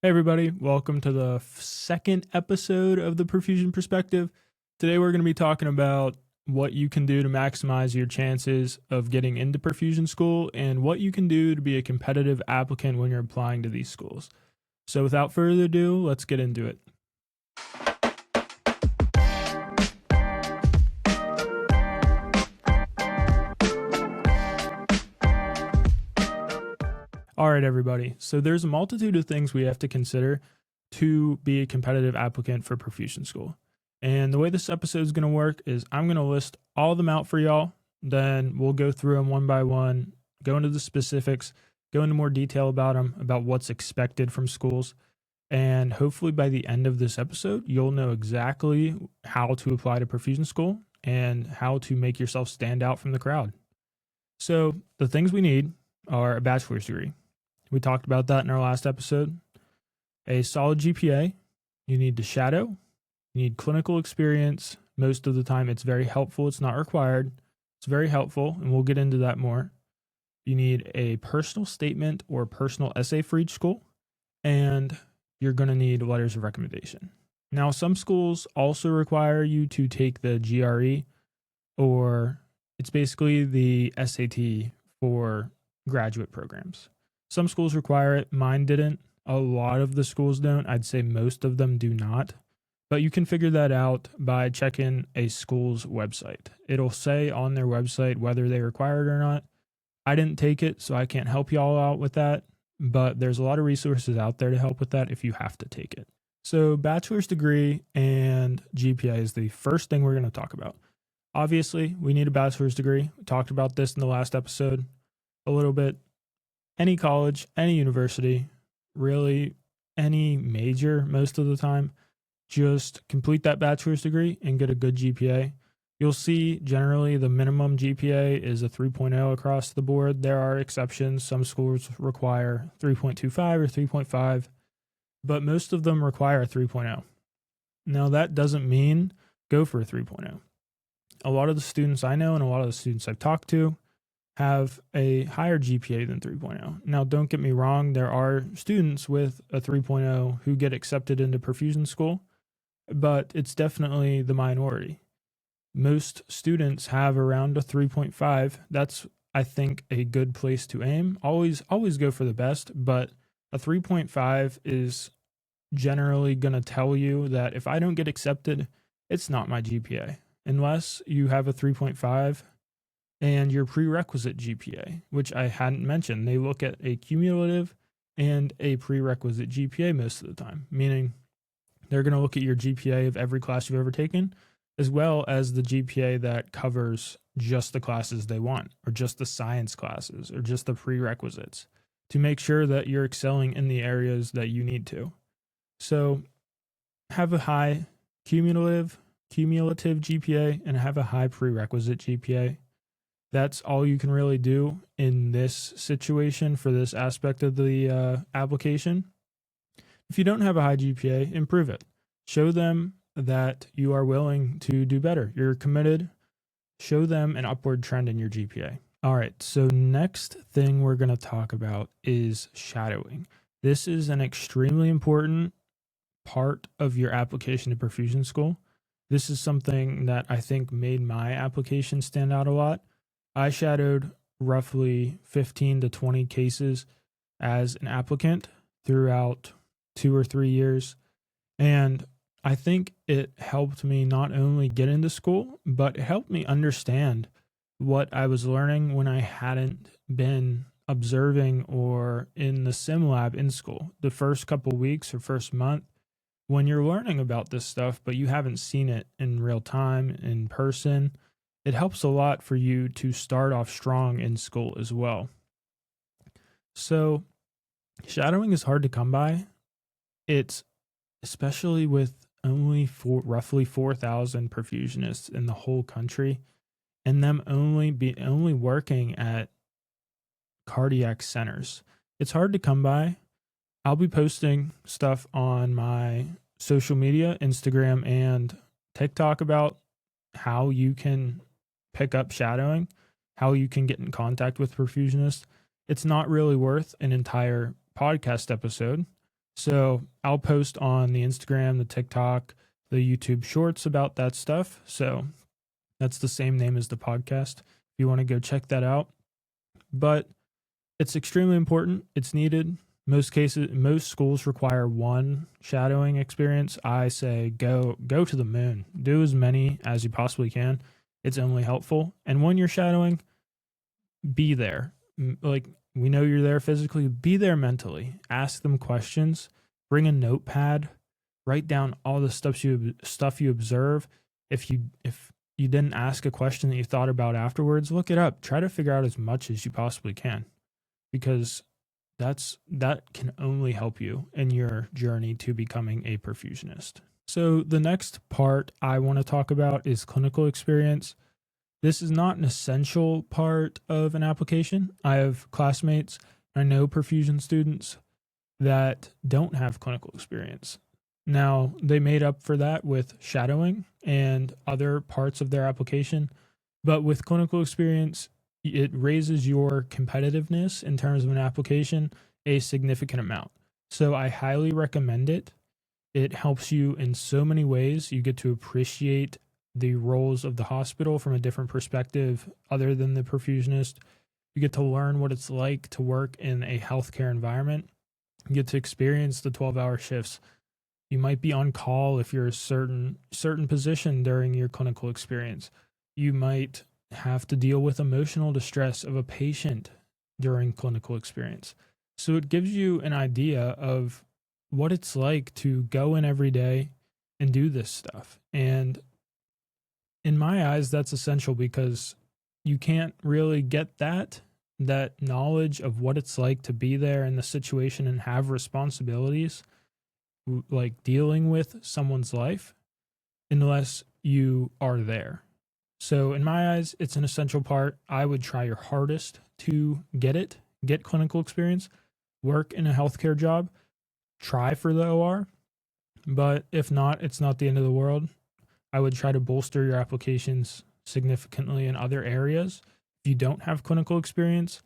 Hey everybody, welcome to the second episode of the Perfusion Perspective. Today we're going to be talking about what you can do to maximize your chances of getting into Perfusion School and what you can do to be a competitive applicant when you're applying to these schools. So without further ado, let's get into it. All right, everybody. So there's a multitude of things we have to consider to be a competitive applicant for Perfusion School. And the way this episode is going to work is I'm going to list all of them out for y'all. Then we'll go through them one by one, go into the specifics, go into more detail about them, about what's expected from schools. And hopefully by the end of this episode, you'll know exactly how to apply to Perfusion School and how to make yourself stand out from the crowd. So the things we need are a bachelor's degree. We talked about that in our last episode. A solid GPA. You need to shadow. You need clinical experience. Most of the time, it's very helpful. It's not required. It's very helpful, and we'll get into that more. You need a personal statement or personal essay for each school, and you're going to need letters of recommendation. Now, some schools also require you to take the GRE, or it's basically the SAT for graduate programs. Some schools require it. Mine didn't. A lot of the schools don't. I'd say most of them do not. But you can figure that out by checking a school's website. It'll say on their website whether they require it or not. I didn't take it, so I can't help y'all out with that. But there's a lot of resources out there to help with that if you have to take it. So bachelor's degree and GPA is the first thing we're going to talk about. Obviously, we need a bachelor's degree. We talked about this in the last episode a little bit. Any college, any university, really any major most of the time, just complete that bachelor's degree and get a good GPA. You'll see generally the minimum GPA is a 3.0 across the board. There are exceptions. Some schools require 3.25 or 3.5, but most of them require a 3.0. Now that doesn't mean go for a 3.0. A lot of the students I know and a lot of the students I've talked to have a higher GPA than 3.0. Now, don't get me wrong, there are students with a 3.0 who get accepted into Perfusion School, but it's definitely the minority. Most students have around a 3.5. That's, I think, a good place to aim. Always go for the best, but a 3.5 is generally going to tell you that if I don't get accepted, it's not my GPA. Unless you have a 3.5 and your prerequisite GPA, which I hadn't mentioned. They look at a cumulative and a prerequisite GPA most of the time, meaning they're going to look at your GPA of every class you've ever taken, as well as the GPA that covers just the classes they want, or just the science classes, or just the prerequisites, to make sure that you're excelling in the areas that you need to. So have a high cumulative GPA and have a high prerequisite GPA. That's all you can really do in this situation for this aspect of the application. If you don't have a high GPA, improve it. Show them that you are willing to do better. You're committed. Show them an upward trend in your GPA. All right, so next thing we're going to talk about is shadowing. This is an extremely important part of your application to Perfusion School. This is something that I think made my application stand out a lot. I shadowed roughly 15 to 20 cases as an applicant throughout 2 or 3 years. And I think it helped me not only get into school, but it helped me understand what I was learning when I hadn't been observing or in the sim lab in school. The first couple weeks or first month, when you're learning about this stuff, but you haven't seen it in real time, in person, it helps a lot for you to start off strong in school as well. So shadowing is hard to come by. It's especially with only roughly 4,000 perfusionists in the whole country, and them only working at cardiac centers. It's hard to come by. I'll be posting stuff on my social media, Instagram and TikTok, about how you can pick up shadowing, how you can get in contact with perfusionists. It's not really worth an entire podcast episode. So I'll post on the Instagram, the TikTok, the YouTube shorts about that stuff. So that's the same name as the podcast. If you want to go check that out. But it's extremely important. It's needed. Most schools require one shadowing experience. I say go to the moon. Do as many as you possibly can. It's only helpful. And when you're shadowing, be there. Like, we know you're there physically, be there mentally. Ask them questions. Bring a notepad. Write down all the stuff you observe. If you didn't ask a question that you thought about afterwards, look it up. Try to figure out as much as you possibly can, because that can only help you in your journey to becoming a perfusionist. So the next part I want to talk about is clinical experience. This is not an essential part of an application. I have classmates, I know perfusion students that don't have clinical experience. Now, they made up for that with shadowing and other parts of their application, but with clinical experience, it raises your competitiveness in terms of an application a significant amount. So I highly recommend it. It helps you in so many ways. You get to appreciate the roles of the hospital from a different perspective other than the perfusionist. You get to learn what it's like to work in a healthcare environment. You get to experience the 12-hour shifts. You might be on call if you're a certain position during your clinical experience. You might have to deal with emotional distress of a patient during clinical experience. So it gives you an idea of what it's like to go in every day and do this stuff. And in my eyes, that's essential, because you can't really get that knowledge of what it's like to be there in the situation and have responsibilities, like dealing with someone's life, unless you are there. So in my eyes, it's an essential part. I would try your hardest to get clinical experience, work in a healthcare job, try for the OR. But if not, it's not the end of the world. I would try to bolster your applications significantly in other areas if you don't have clinical experience.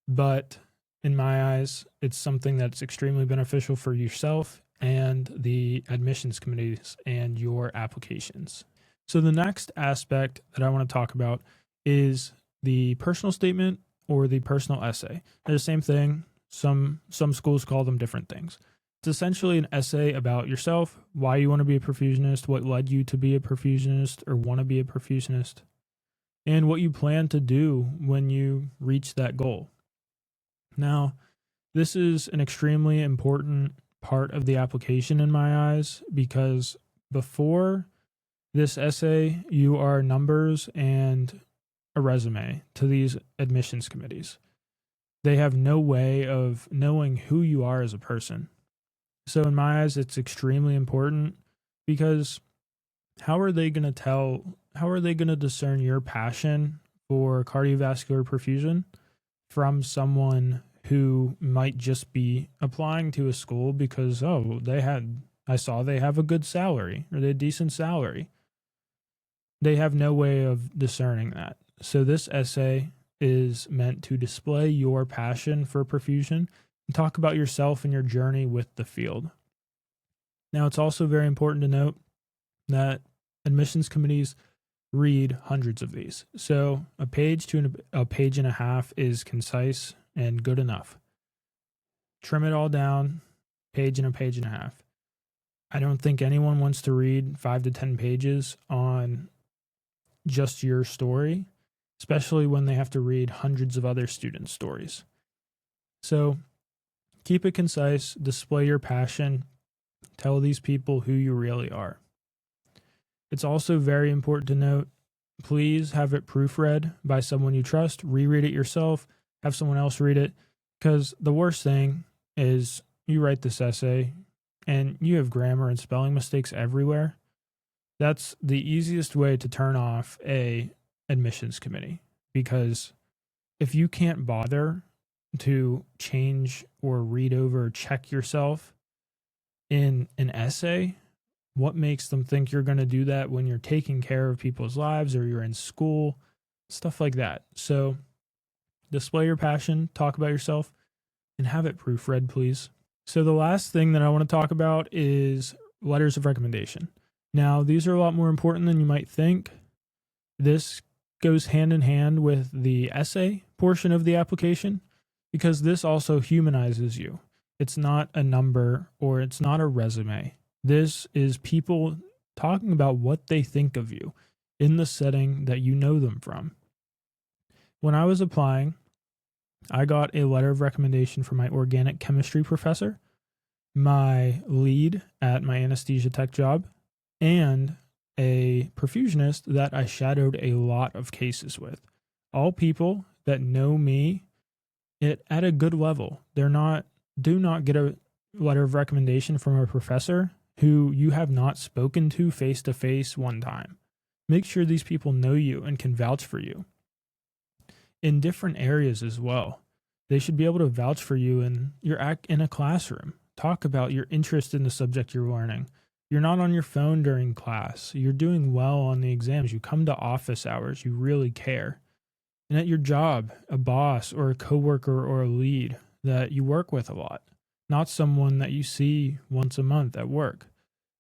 But in my eyes, it's something that's extremely beneficial for yourself and the admissions committees and your applications. So the next aspect that I want to talk about is the personal statement or the personal essay. They're the same thing. Some schools call them different things. It's essentially an essay about yourself, why you want to be a perfusionist, what led you to be a perfusionist or want to be a perfusionist, and what you plan to do when you reach that goal. Now, this is an extremely important part of the application in my eyes, because before this essay, you are numbers and a resume to these admissions committees. They have no way of knowing who you are as a person. So in my eyes, it's extremely important, because how are they going to discern your passion for cardiovascular perfusion from someone who might just be applying to a school because, I saw they have a good salary or they have a decent salary. They have no way of discerning that. So this essay is meant to display your passion for perfusion and talk about yourself and your journey with the field. Now, it's also very important to note that admissions committees read hundreds of these. So a page to a page and a half is concise and good enough. Trim it all down, page and a half. I don't think anyone wants to read 5 to 10 pages on just your story, especially when they have to read hundreds of other students' stories. So keep it concise, display your passion, tell these people who you really are. It's also very important to note, please have it proofread by someone you trust, reread it yourself, have someone else read it, because the worst thing is you write this essay and you have grammar and spelling mistakes everywhere. That's the easiest way to turn off a admissions committee, because if you can't bother to change or read over, check yourself in an essay, what makes them think you're going to do that when you're taking care of people's lives or you're in school, stuff like that. So display your passion, talk about yourself, and have it proofread, please. So the last thing that I want to talk about is letters of recommendation. Now, these are a lot more important than you might think. This goes hand in hand with the essay portion of the application because this also humanizes you. It's not a number or it's not a resume. This is people talking about what they think of you in the setting that you know them from. When I was applying, I got a letter of recommendation from my organic chemistry professor, my lead at my anesthesia tech job, and a perfusionist that I shadowed a lot of cases with. All people that know me at a good level. Do not get a letter of recommendation from a professor who you have not spoken to face to face one time. Make sure these people know you and can vouch for you in different areas as well. They should be able to vouch for you in a classroom. Talk about your interest in the subject you're learning. You're not on your phone during class. You're doing well on the exams. You come to office hours. You really care. And at your job, a boss or a coworker or a lead that you work with a lot, not someone that you see once a month at work,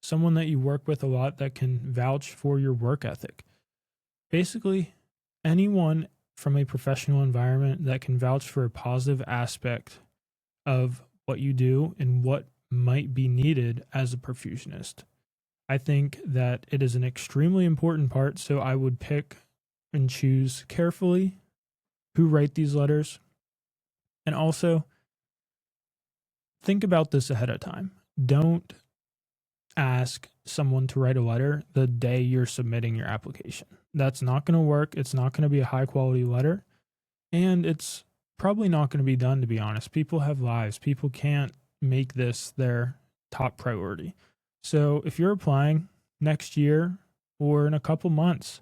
someone that you work with a lot that can vouch for your work ethic. Basically, anyone from a professional environment that can vouch for a positive aspect of what you do and what might be needed as a perfusionist. I think that it is an extremely important part, so I would pick and choose carefully who write these letters. And also, think about this ahead of time. Don't ask someone to write a letter the day you're submitting your application. That's not going to work. It's not going to be a high quality letter. And it's probably not going to be done, to be honest. People have lives. People can't make this their top priority. So if you're applying next year or in a couple months,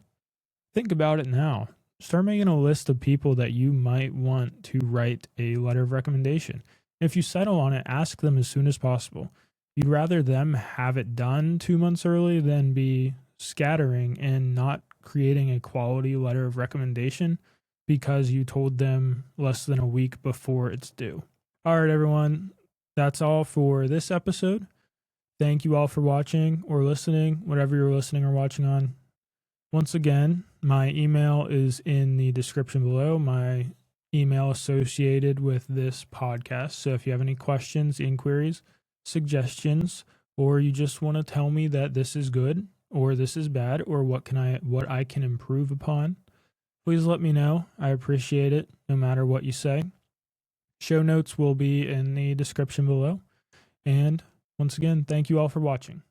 think about it now. Start making a list of people that you might want to write a letter of recommendation. If you settle on it, ask them as soon as possible. You'd rather them have it done 2 months early than be scattering and not creating a quality letter of recommendation because you told them less than a week before it's due. All right, everyone. That's all for this episode. Thank you all for watching or listening, whatever you're listening or watching on. Once again, my email is in the description below, my email associated with this podcast. So if you have any questions, inquiries, suggestions, or you just want to tell me that this is good or this is bad or what I can improve upon, please let me know. I appreciate it no matter what you say. Show notes will be in the description below. And once again, thank you all for watching.